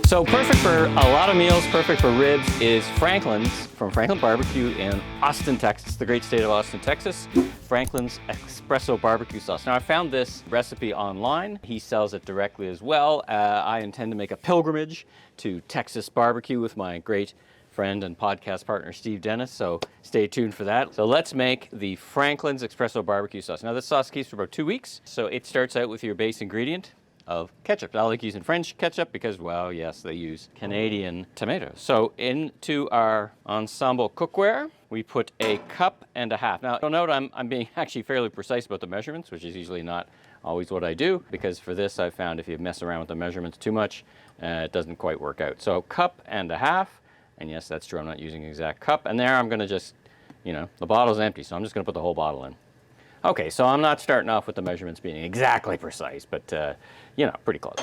So perfect for a lot of meals, perfect for ribs, is Franklin's from Franklin Barbecue in Austin, Texas, the great state of Austin, Texas. Franklin's Espresso barbecue sauce. Now I found this recipe online. He sells it directly as well. I intend to make a pilgrimage to Texas barbecue with my great friend and podcast partner Steve Dennis, so stay tuned for that. So let's make the Franklin's Espresso barbecue sauce. Now this sauce keeps for about 2 weeks, so it starts out with your base ingredient of ketchup. I like using French ketchup because, well, yes, they use Canadian tomatoes. So into our ensemble cookware, we put 1.5 cups. Now, you'll note I'm being actually fairly precise about the measurements, which is usually not always what I do, because for this I've found if you mess around with the measurements too much, it doesn't quite work out. So 1.5 cups, and yes, that's true, I'm not using an exact cup. And there I'm gonna just, the bottle's empty, so I'm just gonna put the whole bottle in. Okay, so I'm not starting off with the measurements being exactly precise, but pretty close.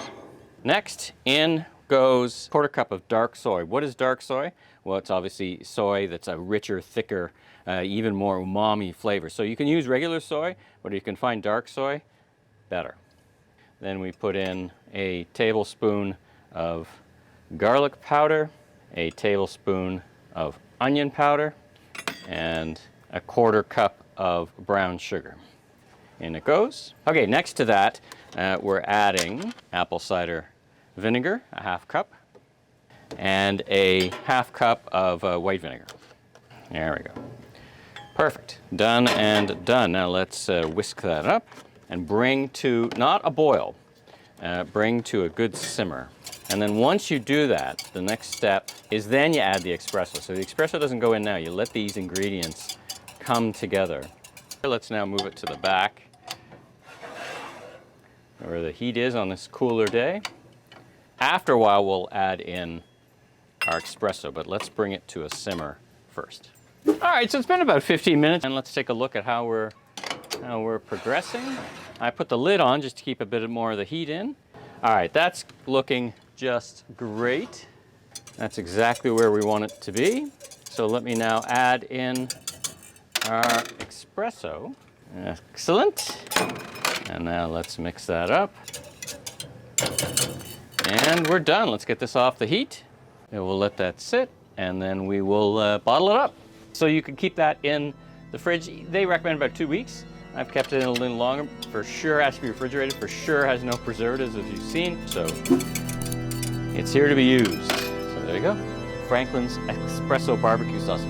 Next, in goes 1/4 cup of dark soy. What is dark soy? Well, it's obviously soy that's a richer, thicker, even more umami flavor. So you can use regular soy, but if you can find dark soy, better. Then we put in a tablespoon of garlic powder, a tablespoon of onion powder, and 1/4 cup of brown sugar. In it goes. Okay, next to that, we're adding apple cider vinegar, 1/2 cup, and a 1/2 cup of white vinegar. There we go. Perfect. Done and done. Now let's whisk that up and bring to, not a boil, bring to a good simmer. And then once you do that, the next step is then you add the espresso. So the espresso doesn't go in now. You let these ingredients come together. Let's now move it to the back where the heat is on this cooler day. After a while, we'll add in our espresso, but let's bring it to a simmer first. All right, so it's been about 15 minutes, and let's take a look at how we're progressing. I put the lid on just to keep a bit more of the heat in. All right, that's looking just great. That's exactly where we want it to be. So let me now add in our espresso. Excellent. And now let's mix that up. And we're done. Let's get this off the heat. And we'll let that sit, and then we will bottle it up. So you can keep that in the fridge. They recommend about 2 weeks. I've kept it in a little longer. For sure has to be refrigerated. For sure has no preservatives, as you've seen. So it's here to be used. So there you go. Franklin's Espresso barbecue sauce.